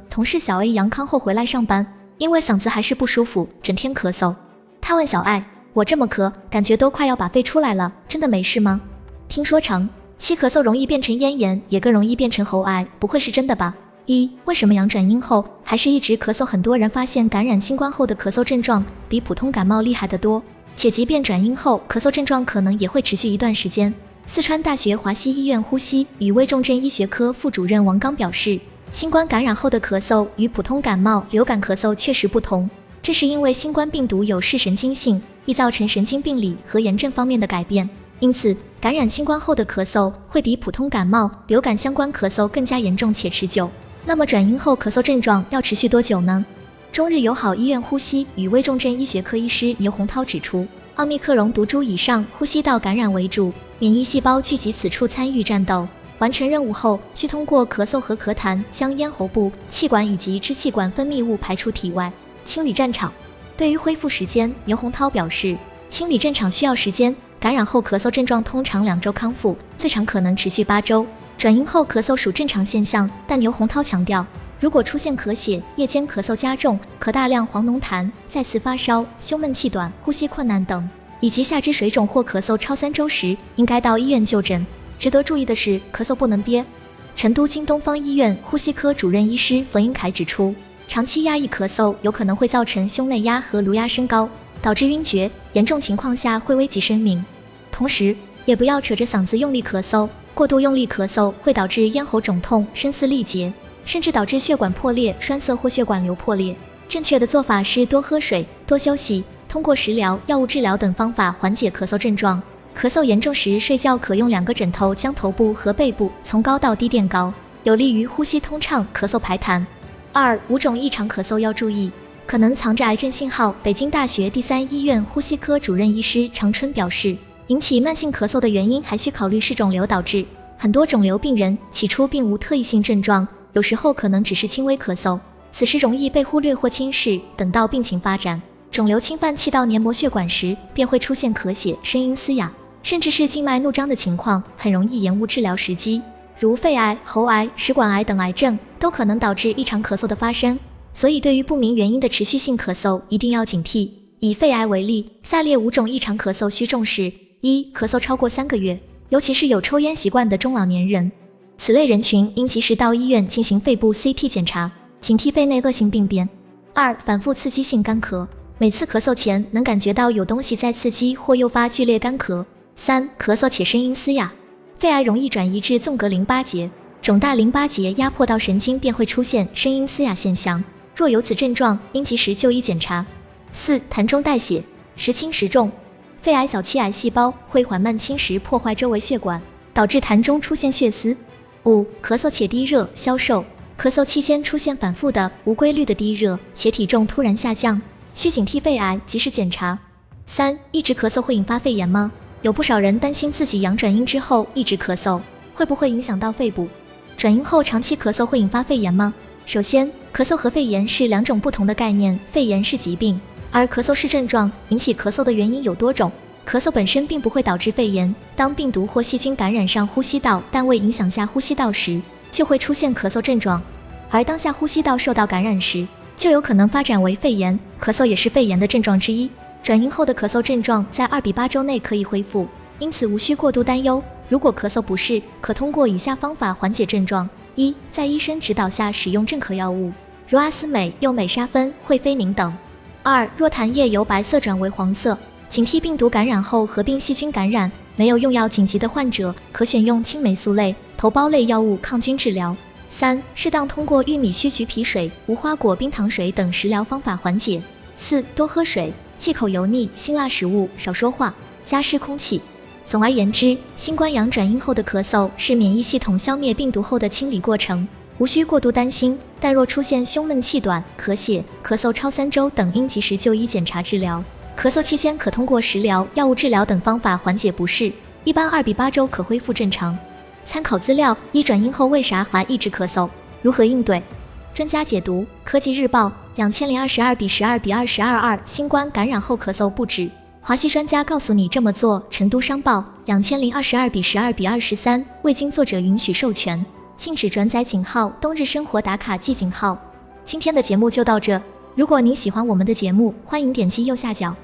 同事小 A 阳康后回来上班，因为嗓子还是不舒服，整天咳嗽。他问小艾，我这么咳，感觉都快要把肺出来了，真的没事吗？听说长期咳嗽容易变成咽炎，也更容易变成喉癌，不会是真的吧？为什么阳转阴后还是一直咳嗽？很多人发现感染新冠后的咳嗽症状比普通感冒厉害得多，且即便转阴后，咳嗽症状可能也会持续一段时间。四川大学华西医院呼吸与危重症医学科副主任王刚表示，新冠感染后的咳嗽与普通感冒、流感咳嗽确实不同，这是因为新冠病毒有视神经性，易造成神经病理和炎症方面的改变，因此感染新冠后的咳嗽会比普通感冒、流感相关咳嗽更加严重且持久。那么转阴后咳嗽症状要持续多久呢？中日友好医院呼吸与危重症医学科医师牛洪涛指出，奥密克戎毒株以上呼吸道感染为主，免疫细胞聚集此处参与战斗，完成任务后需通过咳嗽和咳痰将咽喉部、气管以及支气管分泌物排出体外，清理战场。对于恢复时间，牛洪涛表示，清理战场需要时间，感染后咳嗽症状通常2周康复，最长可能持续8周。转阴后咳嗽属正常现象，但牛洪涛强调，如果出现咳血、夜间咳嗽加重、咳大量黄浓痰、再次发烧、胸闷气短、呼吸困难等，以及下肢水肿或咳嗽超3周时，应该到医院就诊。值得注意的是，咳嗽不能憋。成都京东方医院呼吸科主任医师冯英凯指出，长期压抑咳嗽有可能会造成胸内压和颅压升高，导致晕厥，严重情况下会危及生命。同时，也不要扯着嗓子用力咳嗽，过度用力咳嗽会导致咽喉肿痛、声嘶力竭，甚至导致血管破裂、栓塞或血管瘤破裂。正确的做法是多喝水、多休息，通过食疗、药物治疗等方法缓解咳嗽症状。咳嗽严重时，睡觉可用2个枕头将头部和背部从高到低垫高，有利于呼吸通畅、咳嗽排痰。5种异常咳嗽要注意，可能藏着癌症信号。北京大学第3医院呼吸科主任医师常春表示，引起慢性咳嗽的原因还需考虑是肿瘤导致。很多肿瘤病人起初并无特异性症状，有时候可能只是轻微咳嗽，此时容易被忽略或轻视，等到病情发展，肿瘤侵犯气道黏膜血管时，便会出现咳血、声音嘶哑，甚至是静脉怒张的情况，很容易延误治疗时机。如肺癌、喉癌、食管癌等癌症都可能导致异常咳嗽的发生，所以对于不明原因的持续性咳嗽一定要警惕。以肺癌为例，下列5种异常咳嗽需重视。咳嗽超过3个月，尤其是有抽烟习惯的中老年人，此类人群应及时到医院进行肺部 CT 检查，警惕肺内恶性病变。反复刺激性干咳，每次咳嗽前能感觉到有东西在刺激或诱发剧烈干咳。咳嗽且声音嘶哑，肺癌容易转移至纵隔淋巴结，肿大淋巴结压迫到神经便会出现声音嘶哑现象，若有此症状，应及时就医检查。痰中带血，时轻时重。肺癌早期癌细胞会缓慢侵蚀破坏周围血管，导致痰中出现血丝。咳嗽且低热、消瘦，咳嗽期间出现反复的无规律的低热，且体重突然下降，需警惕肺癌，及时检查。一直咳嗽会引发肺炎吗？有不少人担心自己阳转阴之后一直咳嗽，会不会影响到肺部？转阴后长期咳嗽会引发肺炎吗？首先，咳嗽和肺炎是2种不同的概念，肺炎是疾病，而咳嗽是症状。引起咳嗽的原因有多种，咳嗽本身并不会导致肺炎，当病毒或细菌感染上呼吸道但未影响下呼吸道时，就会出现咳嗽症状，而当下呼吸道受到感染时，就有可能发展为肺炎。咳嗽也是肺炎的症状之一，转阴后的咳嗽症状在2比8周内可以恢复，因此无需过度担忧。如果咳嗽不适，可通过以下方法缓解症状。在医生指导下使用镇咳药物，如阿司美、右美沙芬、惠非宁等。若痰液由白色转为黄色，警惕病毒感染后合并细菌感染，没有用药紧急的患者，可选用青霉素类、头孢类药物抗菌治疗。适当通过玉米须橘皮水、无花果冰糖水等食疗方法缓解。多喝水，忌口油腻、辛辣食物，少说话，加湿空气。总而言之，新冠阳转阴后的咳嗽是免疫系统消灭病毒后的清理过程，无需过度担心，但若出现胸闷气短、咳血、咳嗽超3周等，应及时就医检查治疗。咳嗽期间可通过食疗、药物治疗等方法缓解不适，一般2比8周可恢复正常。参考资料：转阴后为啥还一直咳嗽？如何应对？专家解读：科技日报2022比12比22新冠感染后咳嗽不止，华西专家告诉你这么做。成都商报2022比12比23未经作者允许授权。禁止转载井号冬日生活打卡记井号。今天的节目就到这，如果您喜欢我们的节目，欢迎点击右下角